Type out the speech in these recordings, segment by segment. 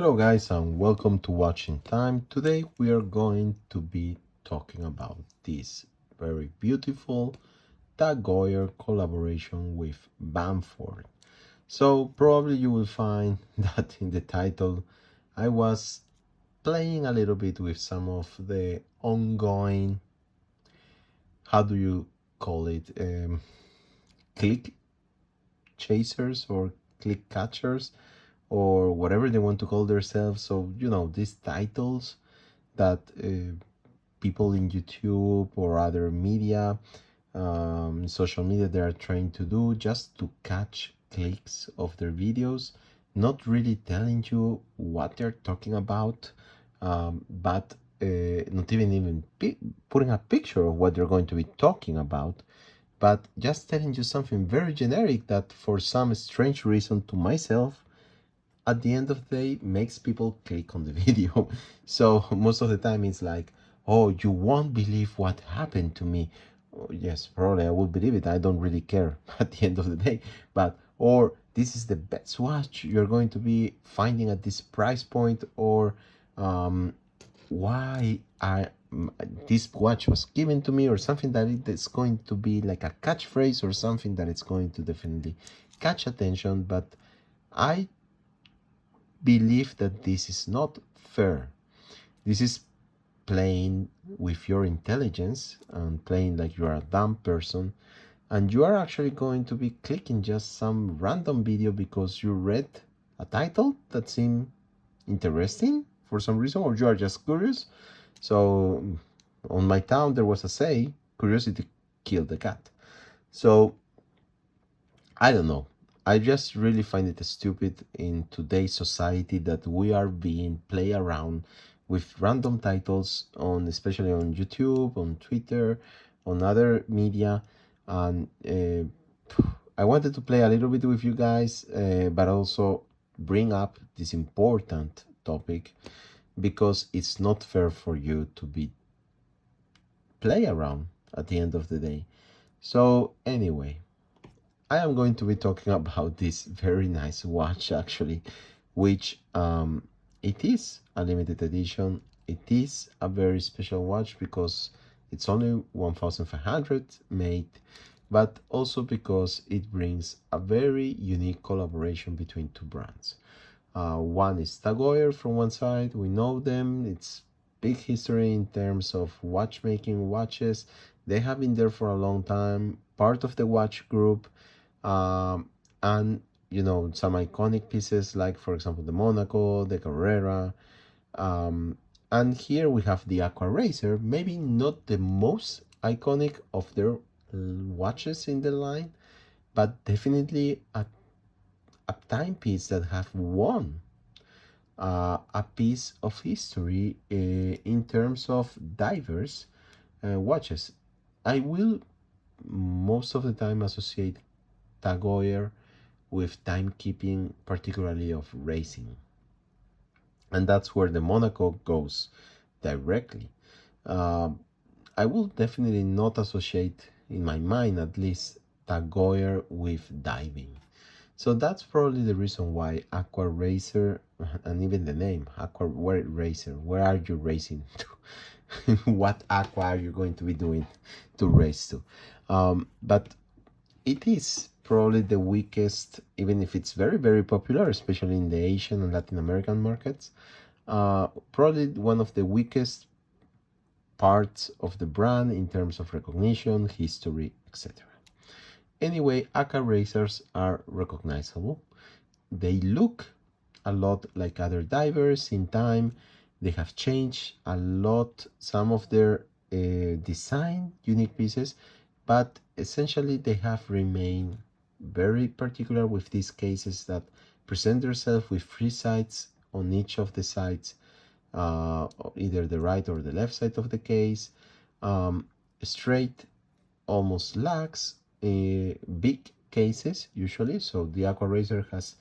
Hello guys and welcome to Watching Time. Today we are going to be talking about this very beautiful Tag Goyer collaboration with Bamford. So probably you will find that in the title I was playing a little bit with some of the ongoing, how do you call it, click chasers or click catchers or whatever they want to call themselves. So, these titles that people in YouTube or other media, social media, they are trying to do just to catch clicks of their videos, not really telling you what they're talking about, but not even putting a picture of what they're going to be talking about, but just telling you something very generic that for some strange reason to myself at the end of the day makes people click on the video. So most of the time it's like, oh, you won't believe what happened to me. Oh, yes, probably I will believe it. I don't really care at the end of the day. But or this is the best watch you're going to be finding at this price point, or why this watch was given to me, or something that it is going to be like a catchphrase or something that it's going to definitely catch attention. But I believe that this is not fair. This is playing with your intelligence and playing like you are a dumb person, and you are actually going to be clicking just some random video because you read a title that seemed interesting for some reason, or you are just curious. So on my town there was a say, curiosity killed the cat. So I don't know. I just really find it stupid in today's society that we are being play around with random titles on, especially on YouTube, on Twitter, on other media, and I wanted to play a little bit with you guys, but also bring up this important topic because it's not fair for you to be play around at the end of the day. So anyway, I am going to be talking about this very nice watch actually, which it is a limited edition. It is a very special watch because it's only 1,500 made, but also because it brings a very unique collaboration between two brands. One is Tag Heuer from one side, we know them, it's big history in terms of watchmaking watches. They have been there for a long time, part of the watch group, and some iconic pieces like, for example, the Monaco, the Carrera, and here we have the Aqua Racer, maybe not the most iconic of their watches in the line, but definitely a timepiece that have won a piece of history in terms of diverse watches. I will most of the time associate Tag Heuer with timekeeping, particularly of racing. And that's where the Monaco goes directly. Uh, I will definitely not associate, in my mind at least, Tag Heuer with diving. So that's probably the reason why Aqua Racer, and even the name, Aqua Racer, where are you racing to? What aqua are you going to be doing to race to? But it is probably the weakest, even if it's very, very popular, especially in the Asian and Latin American markets, probably one of the weakest parts of the brand in terms of recognition, history, etc. Anyway, Aka racers are recognizable. They look a lot like other divers in time. They have changed a lot, some of their design, unique pieces, but essentially they have remained very particular with these cases that present themselves with free sides on each of the sides, either the right or the left side of the case, straight, almost lax, big cases usually. So the Aqua Racer has,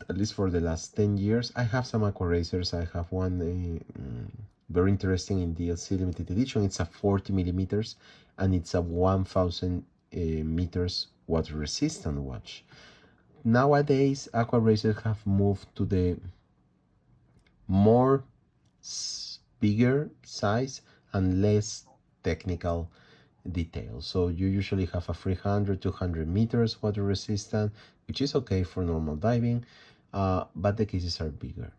at least for the last 10 years, I have some Aqua Racers. I have one very interesting in DLC limited edition. It's a 40 millimeters and it's a 1000 meters water resistant watch. Nowadays, Aqua Racers have moved to the more bigger size and less technical details. So you usually have a 300, 200 meters water resistant, which is okay for normal diving, but the cases are bigger.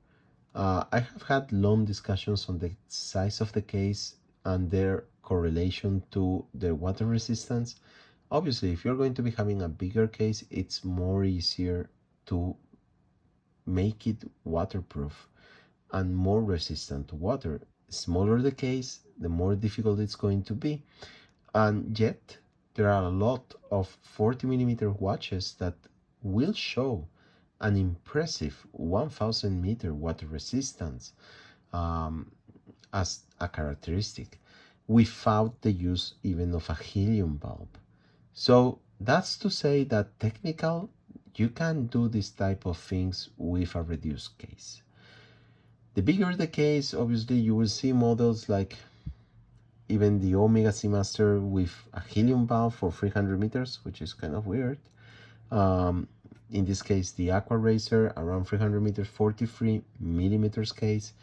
I have had long discussions on the size of the case and their correlation to the water resistance. Obviously, if you're going to be having a bigger case, it's more easier to make it waterproof and more resistant to water. Smaller the case, the more difficult it's going to be. And yet, there are a lot of 40 millimeter watches that will show an impressive 1000 meter water resistance um, as a characteristic without the use even of a helium bulb. So that's to say that technical, you can do this type of things with a reduced case. The bigger the case, obviously you will see models like even the Omega Seamaster with a helium valve for 300 meters, which is kind of weird. In this case, the Aqua Racer around 300 meters, 43 millimeters case.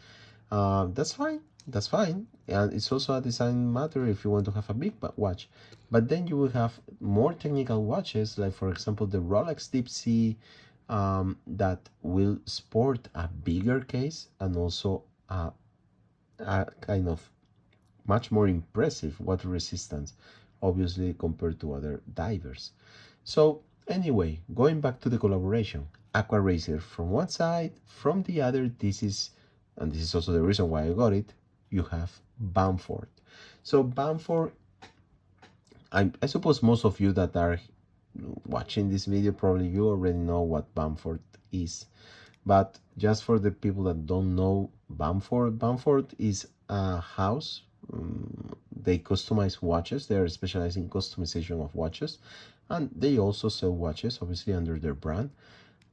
That's fine. That's fine. And it's also a design matter if you want to have a big watch. But then you will have more technical watches, like for example the Rolex Deep Sea, that will sport a bigger case and also a kind of much more impressive water resistance, obviously compared to other divers. So anyway, going back to the collaboration, Aqua Racer from one side, from the other, this is, and this is also the reason why I got it, you have Bamford. So Bamford, I suppose most of you that are watching this video, probably you already know what Bamford is. But just for the people that don't know Bamford, Bamford is a house. They customize watches. They are specialized in customization of watches, and they also sell watches, obviously under their brand.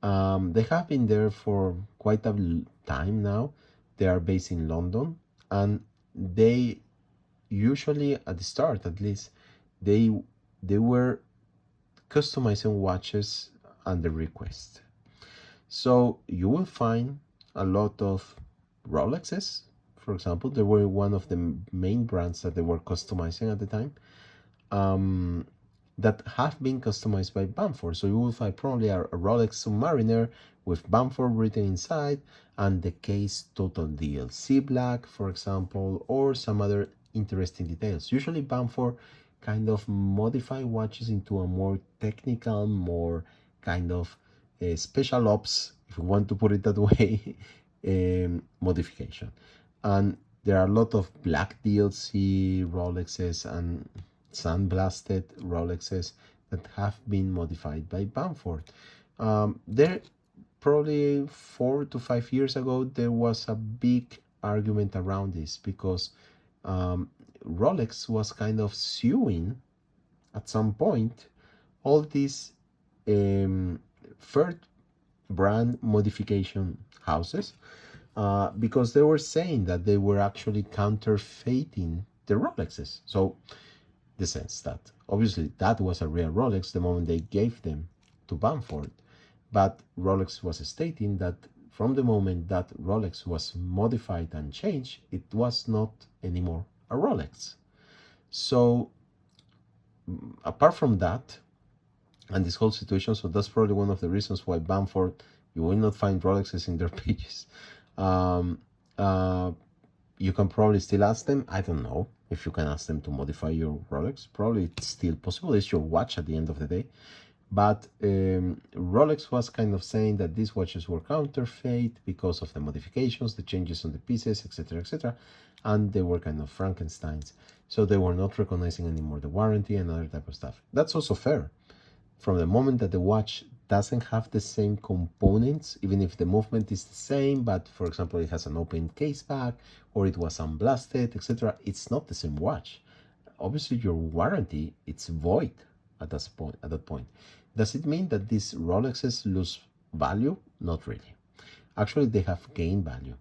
They have been there for quite a time now. They are based in London, and they usually, at the start at least, they they were customizing watches under request. So you will find a lot of Rolexes, for example. They were one of the main brands that they were customizing at the time, that have been customized by Bamford. So you will find probably a Rolex Submariner with Bamford written inside and the case total DLC black, for example, or some other interesting details. Usually Bamford kind of modify watches into a more technical, more kind of special ops, if you want to put it that way, modification. And there are a lot of black DLC Rolexes and sandblasted Rolexes that have been modified by Bamford. There, probably 4 to 5 years ago, there was a big argument around this because Rolex was kind of suing at some point all these third brand modification houses because they were saying that they were actually counterfeiting the Rolexes. So the sense that obviously that was a real Rolex the moment they gave them to Bamford, but Rolex was stating that from the moment that Rolex was modified and changed, it was not anymore a Rolex. So apart from that, and this whole situation, so that's probably one of the reasons why Bamford, you will not find Rolexes in their pages. Um, uh, you can probably still ask them. I don't know if you can ask them to modify your Rolex. Probably it's still possible. It's your watch at the end of the day. But Rolex was kind of saying that these watches were counterfeit because of the modifications, the changes on the pieces, etc., etc., and they were kind of Frankensteins. So they were not recognizing anymore the warranty and other type of stuff. That's also fair. From the moment that the watch doesn't have the same components, even if the movement is the same, but for example, it has an open case back or it was unblasted, etc., it's not the same watch. Obviously, your warranty, it's void at that point. Does it mean that these Rolexes lose value? Not really. Actually, they have gained value.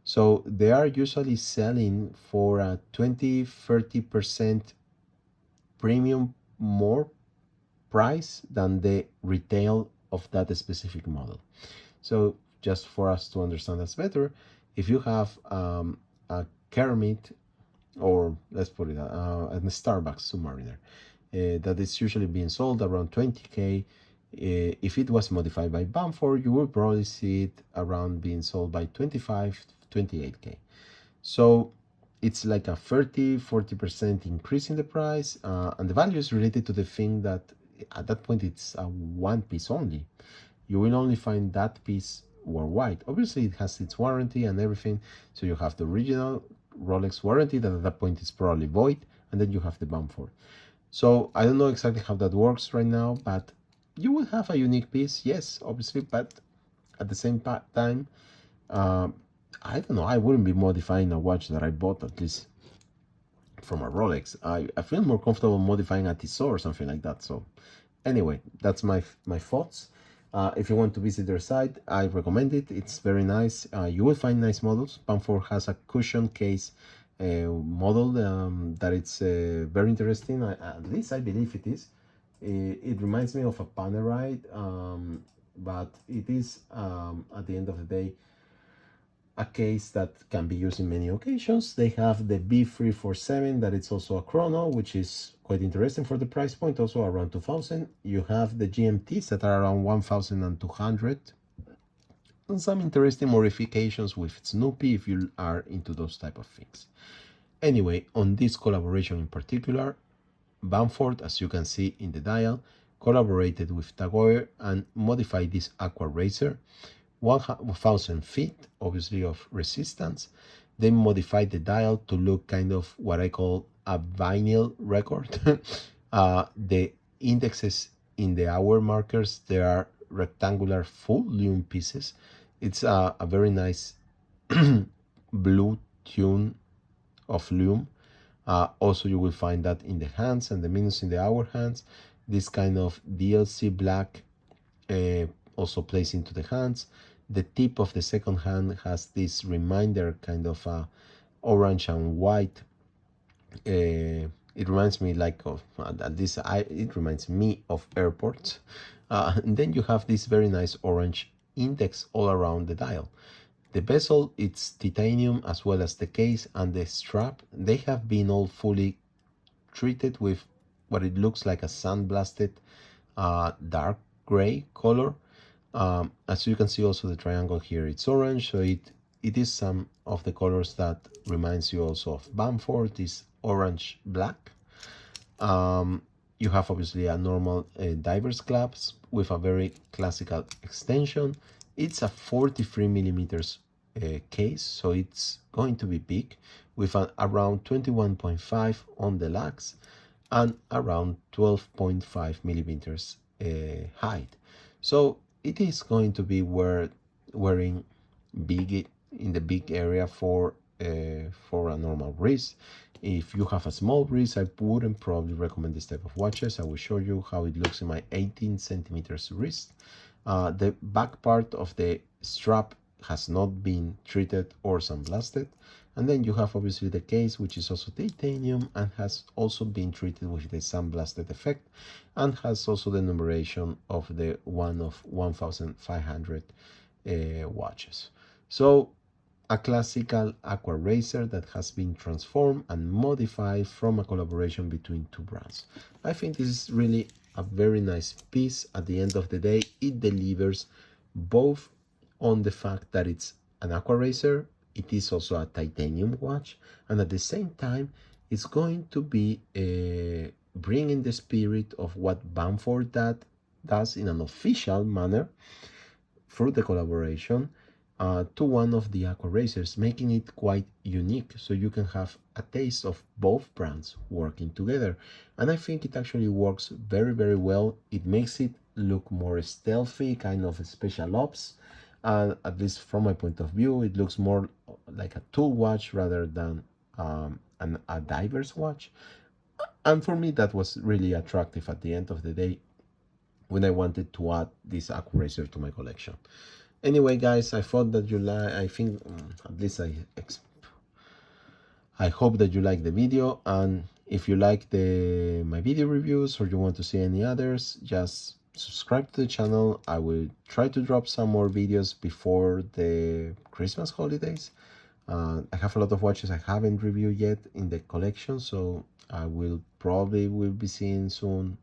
So they are usually selling for a 20-30% premium more price than the retail of that specific model. So just for us to understand this better, If you have a Kermit, or let's put it a Starbucks Submariner, that is usually being sold around 20K. If it was modified by Bamford, you will probably see it around being sold by 25, 28K. So it's like a 30-40% increase in the price, and the value is related to the thing that at that point it's a one piece only. You will only find that piece worldwide. Obviously, it has its warranty and everything. So you have the original Rolex warranty that at that point is probably void, and then you have the Bamford. So I don't know exactly how that works right now, but you will have a unique piece, yes, obviously, but at the same time, uh, I don't know, I wouldn't be modifying a watch that I bought, at least from a Rolex. I feel more comfortable modifying a Tissot or something like that. So anyway, that's my thoughts. If you want to visit their site, I recommend it. It's very nice. You will find nice models. Bamford has a cushion case model that it's very interesting. At least I believe it is. It reminds me of a Panerai, but it is at the end of the day a case that can be used in many occasions. They have the B347 that it's also a chrono, which is quite interesting for the price point, also around 2000. You have the GMTs that are around 1200, and some interesting modifications with Snoopy if you are into those type of things. Anyway, on this collaboration in particular, Bamford, as you can see in the dial, collaborated with Tag Heuer and modified this Aqua Racer 1000 feet, obviously, of resistance. They modified the dial to look kind of what I call a vinyl record. The indexes in the hour markers, they are rectangular full lume pieces. It's a very nice blue tune of lume. Also, you will find that in the hands and the minutes in the hour hands. This kind of DLC black also plays into the hands. The tip of the second hand has this reminder kind of orange and white. It reminds me like of it reminds me of airports. And then you have this very nice orange index all around the dial. The bezel, it's titanium, as well as the case and the strap. They have been all fully treated with what it looks like a sandblasted dark gray color. As you can see, also the triangle here, it's orange, so it is some of the colors that reminds you also of Bamford, this orange black. You have obviously a normal diver's clasp with a very classical extension. It's a 43 millimeters case, so it's going to be big, with around 21.5 on the lugs and around 12.5 millimeters height. So it is going to be wearing big in the big area for a normal wrist. If you have a small wrist, I wouldn't probably recommend this type of watches. I will show you how it looks in my 18 centimeters wrist. The back part of the strap has not been treated or sandblasted. And then you have obviously the case, which is also titanium and has also been treated with the sandblasted effect, and has also the numeration of the one of 1500 watches. So a classical Aqua Racer that has been transformed and modified from a collaboration between two brands. I think this is really a very nice piece. At the end of the day, it delivers both on the fact that it's an Aqua Racer, it is also a titanium watch, and at the same time, it's going to be bringing the spirit of what Bamford does in an official manner through the collaboration to one of the Aqua Racers, making it quite unique, so you can have a taste of both brands working together. And I think it actually works very, very well. It makes it look more stealthy, kind of a special ops. At least from my point of view, it looks more like a tool watch rather than a diver's watch. And for me, that was really attractive at the end of the day when I wanted to add this Aqua Racer to my collection. Anyway, guys, I thought that you like. I think at least I hope that you like the video, and if you like my video reviews or you want to see any others, just subscribe to the channel. I will try to drop some more videos before the Christmas holidays. I have a lot of watches I haven't reviewed yet in the collection, so I will be seeing soon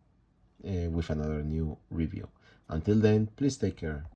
with another new review. Until then, please take care.